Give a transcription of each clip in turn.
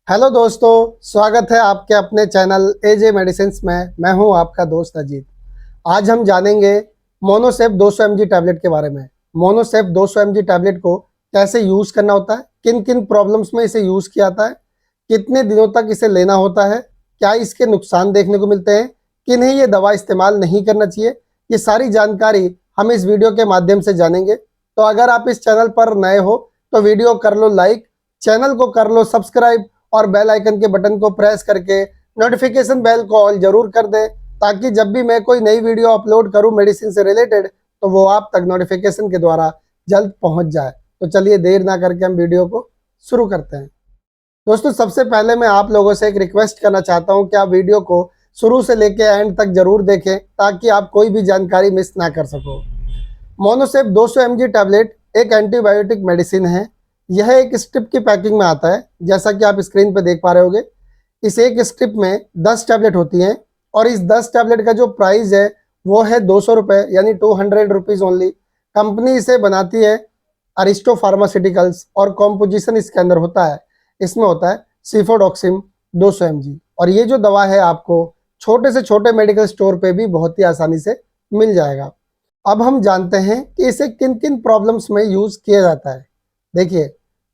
Hello दोस्तों, स्वागत है आपके अपने चैनल एजे मेडिसिन्स में। मैं हूं आपका दोस्त अजीत। आज हम जानेंगे मोनोसेफ 200 mg टैबलेट के बारे में। मोनोसेफ 200 mg टैबलेट को कैसे यूज़ करना होता है, किन किन प्रॉब्लम्स में इसे यूज़ किया जाता है, कितने दिनों तक इसे लेना होता है, क्या इसके नुकसान देखने को मिलते हैं, किन्हें ये दवा इस्तेमाल नहीं करना चाहिए, ये सारी जानकारी हम इस वीडियो के माध्यम से जानेंगे। तो अगर आप इस चैनल पर नए हो तो वीडियो कर लो लाइक, चैनल को कर लो सब्सक्राइब और बेल आइकन के बटन को प्रेस करके नोटिफिकेशन बेल को ऑल जरूर कर दे, ताकि जब भी मैं कोई नई वीडियो अपलोड करूं मेडिसिन से रिलेटेड तो वो आप तक नोटिफिकेशन के द्वारा जल्द पहुंच जाए। तो चलिए देर ना करके हम वीडियो को शुरू करते हैं। दोस्तों, सबसे पहले मैं आप लोगों से एक रिक्वेस्ट करना चाहता हूं कि आप वीडियो को शुरू से लेकर एंड तक जरूर देखें, ताकि आप कोई भी जानकारी मिस ना कर सको। मोनोसेफ 200 mg टैबलेट एक एंटीबायोटिक मेडिसिन है। यह एक स्ट्रिप की पैकिंग में आता है, जैसा कि आप स्क्रीन पर देख पा रहे होंगे। इस एक स्ट्रिप में 10 टैबलेट होती हैं और इस 10 टैबलेट का जो प्राइस है वो है 200 रुपये, यानी 200 रुपीज़ ओनली। कंपनी इसे बनाती है अरिस्टो फार्मास्यूटिकल्स और कॉम्पोजिशन इसके अंदर होता है, इसमें होता है सिफोडॉक्सिम 200 mg। और ये जो दवा है आपको छोटे से छोटे मेडिकल स्टोर पे भी बहुत ही आसानी से मिल जाएगा। अब हम जानते हैं कि इसे किन किन प्रॉब्लम्स में यूज़ किया जाता है। देखिए,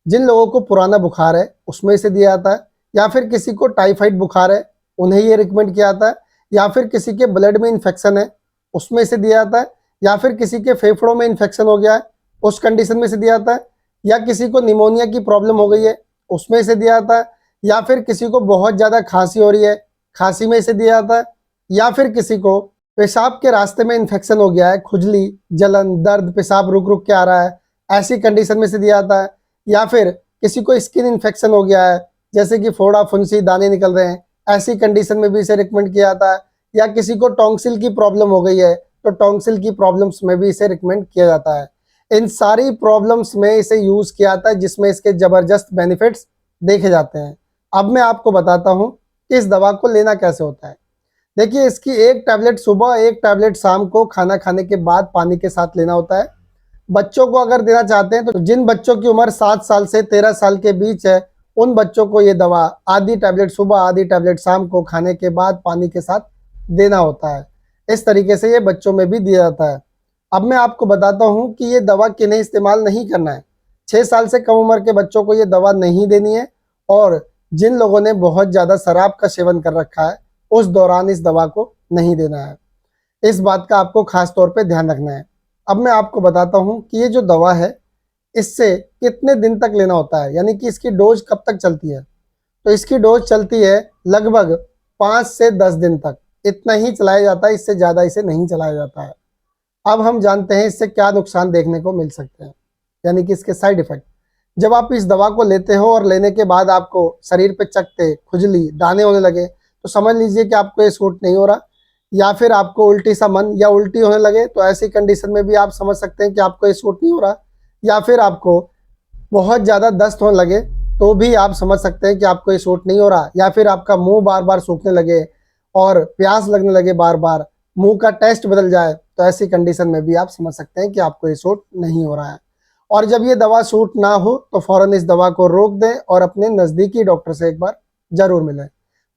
जिन लोगों को पुराना बुखार है उसमें इसे दिया जाता है, या फिर किसी को टाइफाइड बुखार है उन्हें ये रिकमेंड किया जाता है, या फिर किसी के ब्लड में इन्फेक्शन है उसमें इसे दिया जाता है, या फिर किसी के फेफड़ों में इन्फेक्शन हो गया है उस कंडीशन में इसे दिया जाता है, या किसी को निमोनिया की प्रॉब्लम हो गई है उसमें इसे दिया जाता है, या फिर किसी को बहुत ज़्यादा खांसी हो रही है खांसी में इसे दिया जाता है, या फिर किसी को पेशाब के रास्ते में इन्फेक्शन हो गया है, खुजली, जलन, दर्द, पेशाब रुक रुक के आ रहा है, ऐसी कंडीशन में से दिया जाता है, या फिर किसी को स्किन इन्फेक्शन हो गया है, जैसे कि फोड़ा, फुंसी, दाने निकल रहे हैं, ऐसी कंडीशन में भी इसे रिकमेंड किया जाता है, या किसी को टॉन्सिल की प्रॉब्लम हो गई है तो टॉन्सिल की प्रॉब्लम्स में भी इसे रिकमेंड किया जाता है। इन सारी प्रॉब्लम्स में इसे यूज़ किया जाता है, जिसमें इसके ज़बरदस्त बेनिफिट्स देखे जाते हैं। अब मैं आपको बताता हूँ कि इस दवा को लेना कैसे होता है। देखिए, इसकी एक टैबलेट सुबह, एक टैबलेट शाम को खाना खाने के बाद पानी के साथ लेना होता है। बच्चों को अगर देना चाहते हैं तो जिन बच्चों की उम्र 7 साल से 13 साल के बीच है उन बच्चों को ये दवा आधी टैबलेट सुबह, आधी टैबलेट शाम को खाने के बाद पानी के साथ देना होता है। इस तरीके से ये बच्चों में भी दिया जाता है। अब मैं आपको बताता हूँ कि ये दवा किन्हें इस्तेमाल नहीं करना है। 6 साल से कम उम्र के बच्चों को ये दवा नहीं देनी है, और जिन लोगों ने बहुत ज़्यादा शराब का सेवन कर रखा है उस दौरान इस दवा को नहीं देना है। इस बात का आपको खास तौर पे ध्यान रखना है। अब मैं आपको बताता हूँ कि ये जो दवा है इससे कितने दिन तक लेना होता है, यानी कि इसकी डोज कब तक चलती है। तो इसकी डोज चलती है लगभग 5 से 10 दिन तक, इतना ही चलाया जाता है, इससे ज़्यादा इसे नहीं चलाया जाता है। अब हम जानते हैं इससे क्या नुकसान देखने को मिल सकते हैं, यानी कि इसके साइड इफेक्ट। जब आप इस दवा को लेते हो और लेने के बाद आपको शरीर पे चकत्ते, खुजली, दाने होने लगे तो समझ लीजिए कि आपको ये सूट नहीं हो रहा, या फिर आपको उल्टी सा मन या उल्टी होने लगे तो ऐसी कंडीशन में भी आप समझ सकते हैं कि आपको ये सूट नहीं हो रहा, या फिर आपको बहुत ज़्यादा दस्त होने लगे तो भी आप समझ सकते हैं कि आपको ये सूट नहीं हो रहा, या फिर आपका मुंह बार बार सूखने लगे और प्यास लगने लगे बार बार, मुंह का टेस्ट बदल जाए, तो ऐसी कंडीशन में भी आप समझ सकते हैं कि आपको ये सूट नहीं हो रहा है। और जब ये दवा सूट ना हो तो फ़ौरन इस दवा को रोक दें और अपने नज़दीकी डॉक्टर से एक बार ज़रूर मिलें।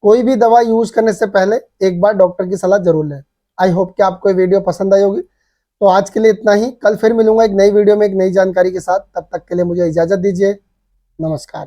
कोई भी दवा यूज़ करने से पहले एक बार डॉक्टर की सलाह जरूर लें। आई होप कि आपको ये वीडियो पसंद आई होगी। तो आज के लिए इतना ही। कल फिर मिलूंगा एक नई वीडियो में एक नई जानकारी के साथ। तब तक के लिए मुझे इजाज़त दीजिए। नमस्कार।